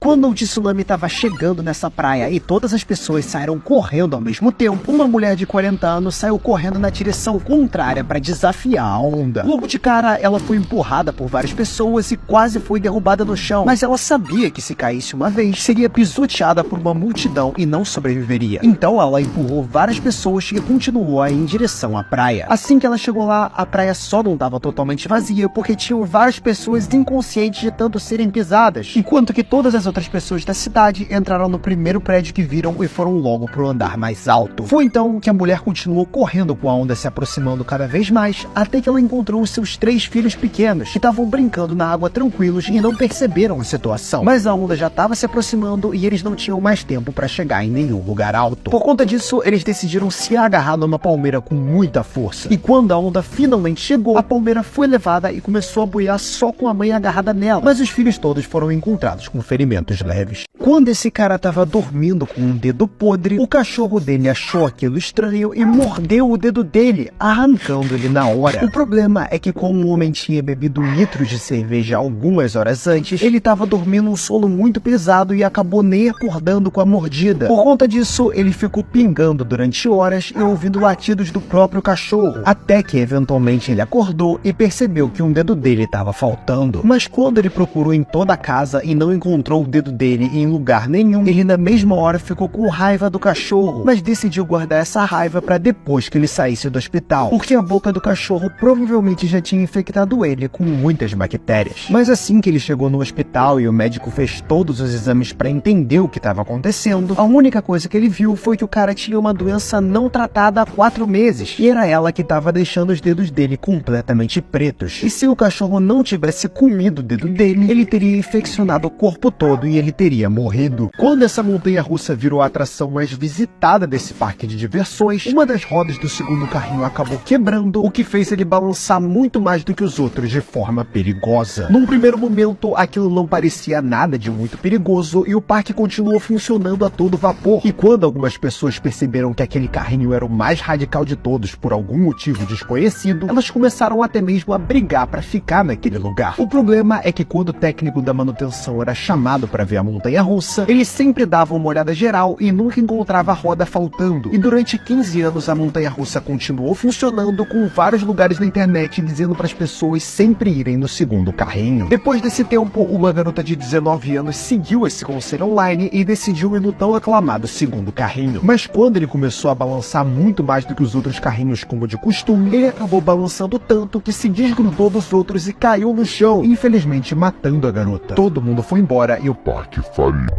quando o tsunami estava chegando nessa praia e todas as pessoas saíram correndo ao mesmo tempo, uma mulher de 40 anos saiu correndo na direção contrária para desafiar a onda. Logo de cara, ela foi empurrada por várias pessoas e quase foi derrubada no chão, mas ela sabia que se caísse uma vez, seria pisoteada por uma multidão e não sobreviveria. Então ela empurrou várias pessoas e continuou a ir em direção à praia. Assim que ela chegou lá, a praia só não estava totalmente vazia porque tinham várias pessoas inconscientes de tanto serem pisadas, enquanto que todas as outras pessoas da cidade entraram no primeiro prédio que viram e foram logo pro andar mais alto. Foi então que a mulher continuou correndo com a onda se aproximando cada vez mais, até que ela encontrou os seus 3 filhos pequenos, que estavam brincando na água tranquilos e não perceberam a situação. Mas a onda já estava se aproximando e eles não tinham mais tempo para chegar em nenhum lugar alto. Por conta disso, eles decidiram se agarrar numa palmeira com muita força. E quando a onda finalmente chegou, a palmeira foi levada e começou a boiar só com a mãe agarrada nela. Mas os filhos todos foram encontrados com ferimentos leves. Quando esse cara estava dormindo com um dedo podre, o cachorro dele achou aquilo estranho e mordeu o dedo dele, arrancando ele na hora. O problema é que como o homem tinha bebido litros de cerveja algumas horas antes, ele estava dormindo um sono muito pesado e acabou nem acordando com a mordida. Por conta disso, ele ficou pingando durante horas e ouvindo latidos do próprio cachorro, até que eventualmente ele acordou e percebeu que um dedo dele estava faltando. Mas quando ele procurou em toda a casa e não encontrou o dedo dele em lugar nenhum, ele na mesma hora ficou com raiva do cachorro, mas decidiu guardar essa raiva para depois que ele saísse do hospital, porque a boca do cachorro provavelmente já tinha infectado ele com muitas bactérias. Mas assim que ele chegou no hospital e o médico fez todos os exames para entender o que estava acontecendo, a única coisa que ele viu foi que o cara tinha uma doença não tratada há 4 meses, e era ela que estava deixando os dedos dele completamente pretos. E se o cachorro não tivesse comido o dedo dele, ele teria infeccionado o corpo todo e ele teria morrido. Quando essa montanha-russa virou a atração mais visitada desse parque de diversões, uma das rodas do segundo carrinho acabou quebrando, o que fez ele balançar muito mais do que os outros de forma perigosa. Num primeiro momento, aquilo não parecia nada de muito perigoso e o parque continuou funcionando a todo vapor. E quando algumas pessoas perceberam que aquele carrinho era o mais radical de todos por algum motivo desconhecido, elas começaram até mesmo a brigar para ficar naquele lugar. O problema é que quando o técnico da manutenção era chamado para ver a montanha-russa, ele sempre dava uma olhada geral e nunca encontrava a roda faltando. E durante 15 anos a montanha-russa continuou funcionando, com vários lugares na internet dizendo para as pessoas sempre irem no segundo carrinho. Depois desse tempo, uma garota de 19 anos seguiu esse conselho online e decidiu ir no tão aclamado segundo carrinho. Mas quando ele começou a balançar muito mais do que os outros carrinhos como de costume, ele acabou balançando tanto que se desgrudou dos outros e caiu no chão, infelizmente matando a garota. Todo mundo foi embora e o parque faliu.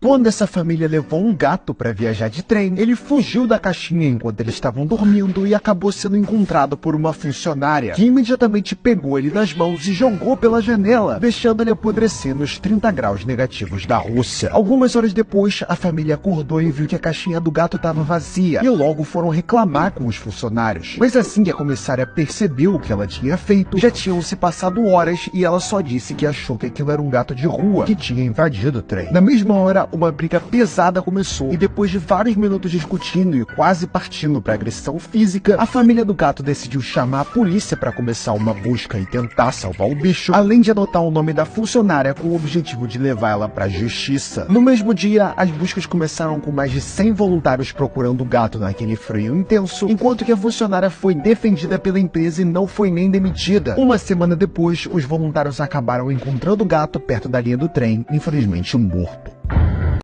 Quando essa família levou um gato para viajar de trem, ele fugiu da caixinha enquanto eles estavam dormindo e acabou sendo encontrado por uma funcionária, que imediatamente pegou ele nas mãos e jogou pela janela, deixando ele apodrecer nos 30 graus negativos da Rússia. Algumas horas depois, a família acordou e viu que a caixinha do gato estava vazia, e logo foram reclamar com os funcionários. Mas assim que a comissária percebeu o que ela tinha feito, já tinham se passado horas e ela só disse que achou que aquilo era um gato de rua que tinha invadido o trem. Na mesma hora, uma briga pesada começou e depois de vários minutos discutindo e quase partindo para agressão física, a família do gato decidiu chamar a polícia para começar uma busca e tentar salvar o bicho, além de anotar o nome da funcionária com o objetivo de levar ela para a justiça. No mesmo dia, as buscas começaram com mais de 100 voluntários procurando o gato naquele frio intenso, enquanto que a funcionária foi defendida pela empresa e não foi nem demitida. Uma semana depois, os voluntários acabaram encontrando o gato perto da linha do trem, infelizmente morto.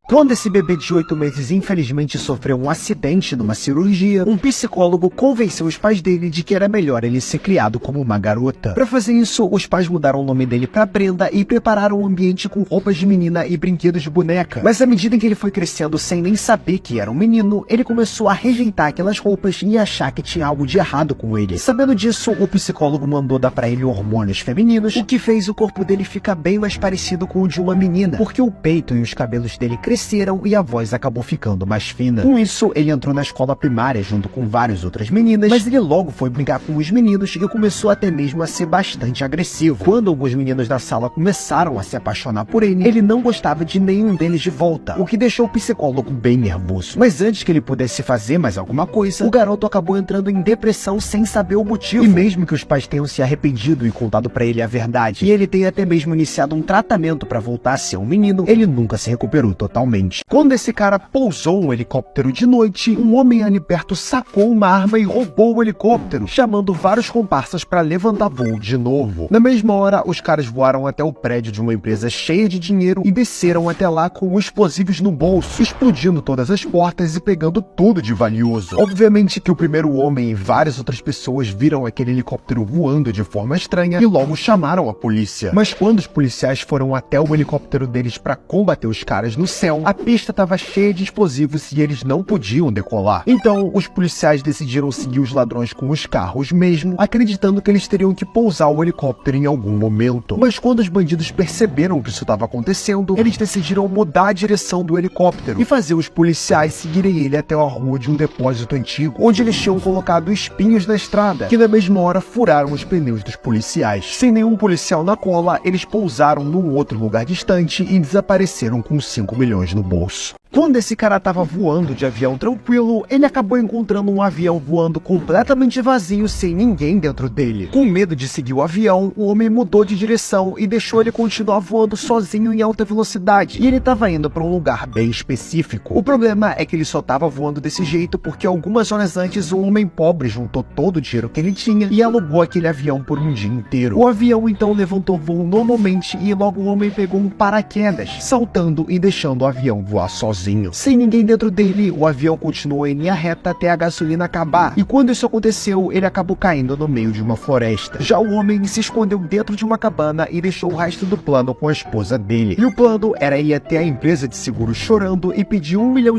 Quando esse bebê de 8 meses infelizmente sofreu um acidente numa cirurgia, um psicólogo convenceu os pais dele de que era melhor ele ser criado como uma garota. Para fazer isso, os pais mudaram o nome dele para Brenda e prepararam o ambiente com roupas de menina e brinquedos de boneca. Mas à medida que ele foi crescendo sem nem saber que era um menino, ele começou a rejeitar aquelas roupas e achar que tinha algo de errado com ele. Sabendo disso, o psicólogo mandou dar para ele hormônios femininos, o que fez o corpo dele ficar bem mais parecido com o de uma menina, porque o peito e os cabelos dele cresceram cresceram e a voz acabou ficando mais fina. Com isso, ele entrou na escola primária junto com várias outras meninas, mas ele logo foi brincar com os meninos e começou até mesmo a ser bastante agressivo. Quando alguns meninos da sala começaram a se apaixonar por ele não gostava de nenhum deles de volta, o que deixou o psicólogo bem nervoso. Mas antes que ele pudesse fazer mais alguma coisa, o garoto acabou entrando em depressão sem saber o motivo. E mesmo que os pais tenham se arrependido e contado pra ele a verdade, e ele tenha até mesmo iniciado um tratamento pra voltar a ser um menino, ele nunca se recuperou totalmente. Quando esse cara pousou um helicóptero de noite, um homem ali perto sacou uma arma e roubou o helicóptero, chamando vários comparsas pra levantar voo de novo. Na mesma hora, os caras voaram até o prédio de uma empresa cheia de dinheiro e desceram até lá com explosivos no bolso, explodindo todas as portas e pegando tudo de valioso. Obviamente que o primeiro homem e várias outras pessoas viram aquele helicóptero voando de forma estranha e logo chamaram a polícia. Mas quando os policiais foram até o helicóptero deles para combater os caras no céu, a pista estava cheia de explosivos e eles não podiam decolar. Então, os policiais decidiram seguir os ladrões com os carros mesmo, acreditando que eles teriam que pousar o helicóptero em algum momento. Mas quando os bandidos perceberam que isso estava acontecendo, eles decidiram mudar a direção do helicóptero e fazer os policiais seguirem ele até a rua de um depósito antigo, onde eles tinham colocado espinhos na estrada, que na mesma hora furaram os pneus dos policiais. Sem nenhum policial na cola, eles pousaram num outro lugar distante e desapareceram com 5 milhões no bolso. Quando esse cara tava voando de avião tranquilo, ele acabou encontrando um avião voando completamente vazio, sem ninguém dentro dele. Com medo de seguir o avião, o homem mudou de direção e deixou ele continuar voando sozinho em alta velocidade. E ele tava indo para um lugar bem específico. O problema é que ele só tava voando desse jeito porque algumas horas antes um homem pobre juntou todo o dinheiro que ele tinha e alugou aquele avião por um dia inteiro. O avião então levantou voo normalmente e logo o homem pegou um paraquedas, saltando e deixando o avião voar sozinho. Sem ninguém dentro dele, o avião continuou em linha reta até a gasolina acabar, e quando isso aconteceu, ele acabou caindo no meio de uma floresta. Já o homem se escondeu dentro de uma cabana e deixou o resto do plano com a esposa dele. E o plano era ir até a empresa de seguro chorando e pedir R$1 milhão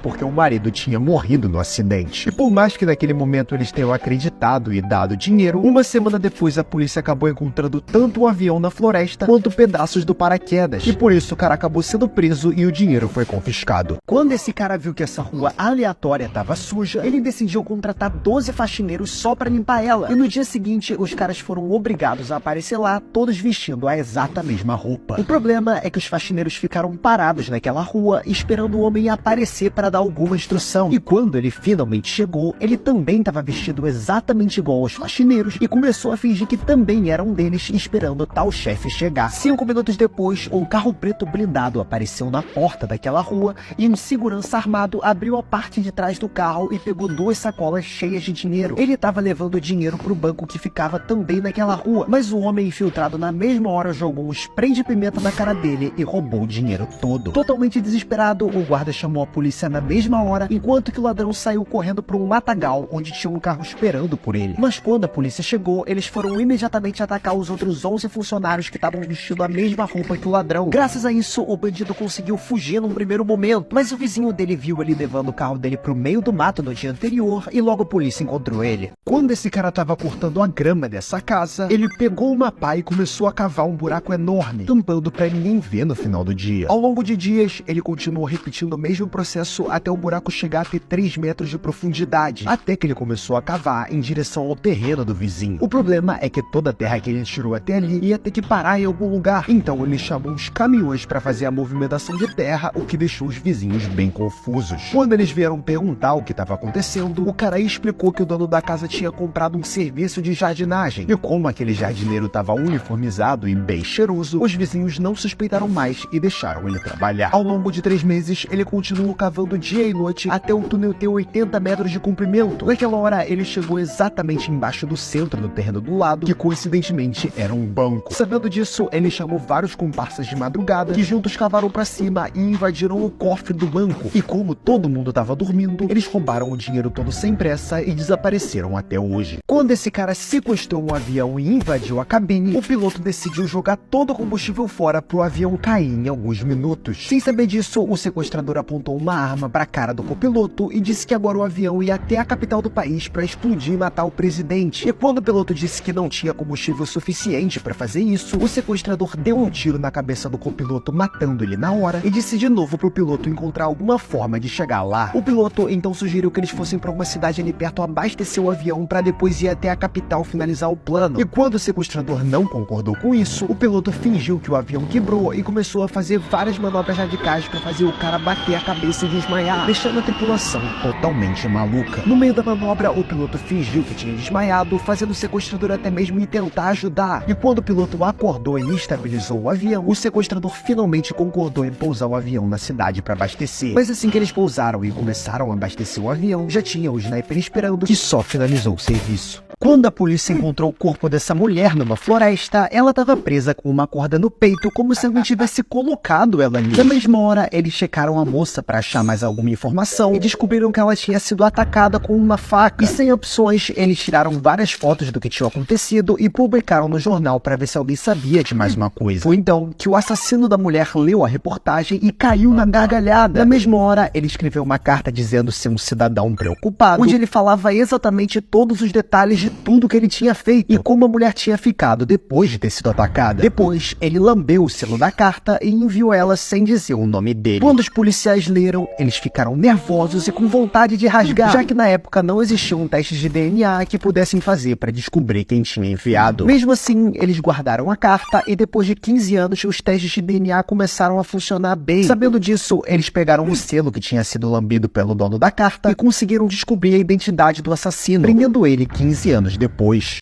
porque o marido tinha morrido no acidente. E por mais que naquele momento eles tenham acreditado e dado dinheiro, uma semana depois a polícia acabou encontrando tanto o avião na floresta quanto pedaços do paraquedas, e por isso o cara acabou sendo preso e o dinheiro foi confiscado. Quando esse cara viu que essa rua aleatória estava suja, ele decidiu contratar 12 faxineiros só para limpar ela. E no dia seguinte, os caras foram obrigados a aparecer lá, todos vestindo a exata mesma roupa. O problema é que os faxineiros ficaram parados naquela rua, esperando o homem aparecer para dar alguma instrução. E quando ele finalmente chegou, ele também estava vestido exatamente igual aos faxineiros e começou a fingir que também era um deles, esperando tal chefe chegar. 5 minutos depois, um carro preto blindado apareceu na porta daquela rua e um segurança armado abriu a parte de trás do carro e pegou 2 sacolas cheias de dinheiro. Ele estava levando dinheiro para o banco que ficava também naquela rua, mas o homem infiltrado na mesma hora jogou um spray de pimenta na cara dele e roubou o dinheiro todo. Totalmente desesperado, o guarda chamou a polícia na mesma hora, enquanto que o ladrão saiu correndo para um matagal onde tinha um carro esperando por ele. Mas quando a polícia chegou, eles foram imediatamente atacar os outros 11 funcionários que estavam vestindo a mesma roupa que o ladrão. Graças a isso, o bandido conseguiu fugir num primeiro momento, mas o vizinho dele viu ele levando o carro dele pro meio do mato no dia anterior e logo a polícia encontrou ele. Quando esse cara tava cortando a grama dessa casa, ele pegou uma pá e começou a cavar um buraco enorme, tampando pra ninguém ver no final do dia. Ao longo de dias, ele continuou repetindo o mesmo processo até o buraco chegar a ter 3 metros de profundidade, até que ele começou a cavar em direção ao terreno do vizinho. O problema é que toda a terra que ele tirou até ali ia ter que parar em algum lugar, então ele chamou os caminhões para fazer a movimentação de terra, o que deixou os vizinhos bem confusos. Quando eles vieram perguntar o que estava acontecendo, o cara explicou que o dono da casa tinha comprado um serviço de jardinagem, e como aquele jardineiro estava uniformizado e bem cheiroso, os vizinhos não suspeitaram mais e deixaram ele trabalhar. Ao longo de 3 meses, ele continuou cavando dia e noite até o túnel ter 80 metros de comprimento. Naquela hora, ele chegou exatamente embaixo do centro do terreno do lado, que coincidentemente era um banco. Sabendo disso, ele chamou vários comparsas de madrugada, que juntos cavaram para cima e invadiram o cofre do banco. E como todo mundo estava dormindo, eles roubaram o dinheiro todo sem pressa e desapareceram até hoje. Quando esse cara sequestrou um avião e invadiu a cabine, o piloto decidiu jogar todo o combustível fora pro avião cair em alguns minutos. Sem saber disso, o sequestrador apontou uma arma pra cara do copiloto e disse que agora o avião ia até a capital do país para explodir e matar o presidente. E quando o piloto disse que não tinha combustível suficiente para fazer isso, o sequestrador deu um tiro na cabeça do copiloto, matando ele na hora, e disse de novo pro piloto piloto encontrar alguma forma de chegar lá. O piloto então sugeriu que eles fossem para uma cidade ali perto abastecer o avião para depois ir até a capital finalizar o plano. E quando o sequestrador não concordou com isso, o piloto fingiu que o avião quebrou e começou a fazer várias manobras radicais para fazer o cara bater a cabeça e desmaiar, deixando a tripulação totalmente maluca. No meio da manobra, o piloto fingiu que tinha desmaiado, fazendo o sequestrador até mesmo ir tentar ajudar. E quando o piloto acordou e estabilizou o avião, o sequestrador finalmente concordou em pousar o avião na cidade para abastecer. Mas assim que eles pousaram e começaram a abastecer o avião, já tinha o sniper esperando, que só finalizou o serviço. Quando a polícia encontrou o corpo dessa mulher numa floresta, ela estava presa com uma corda no peito, como se alguém tivesse colocado ela ali. Na mesma hora, eles checaram a moça para achar mais alguma informação e descobriram que ela tinha sido atacada com uma faca. E sem opções, eles tiraram várias fotos do que tinha acontecido e publicaram no jornal para ver se alguém sabia de mais uma coisa. Foi então que o assassino da mulher leu a reportagem e caiu na gargalhada. Na mesma hora, ele escreveu uma carta dizendo ser um cidadão preocupado, onde ele falava exatamente todos os detalhes de tudo que ele tinha feito e como a mulher tinha ficado depois de ter sido atacada. Depois, ele lambeu o selo da carta e enviou ela sem dizer o nome dele. Quando os policiais leram, eles ficaram nervosos e com vontade de rasgar, já que na época não existiam testes de DNA que pudessem fazer para descobrir quem tinha enviado. Mesmo assim, eles guardaram a carta e depois de 15 anos, os testes de DNA começaram a funcionar bem. Sabendo disso, eles pegaram o selo que tinha sido lambido pelo dono da carta e conseguiram descobrir a identidade do assassino, prendendo ele 15 anos depois.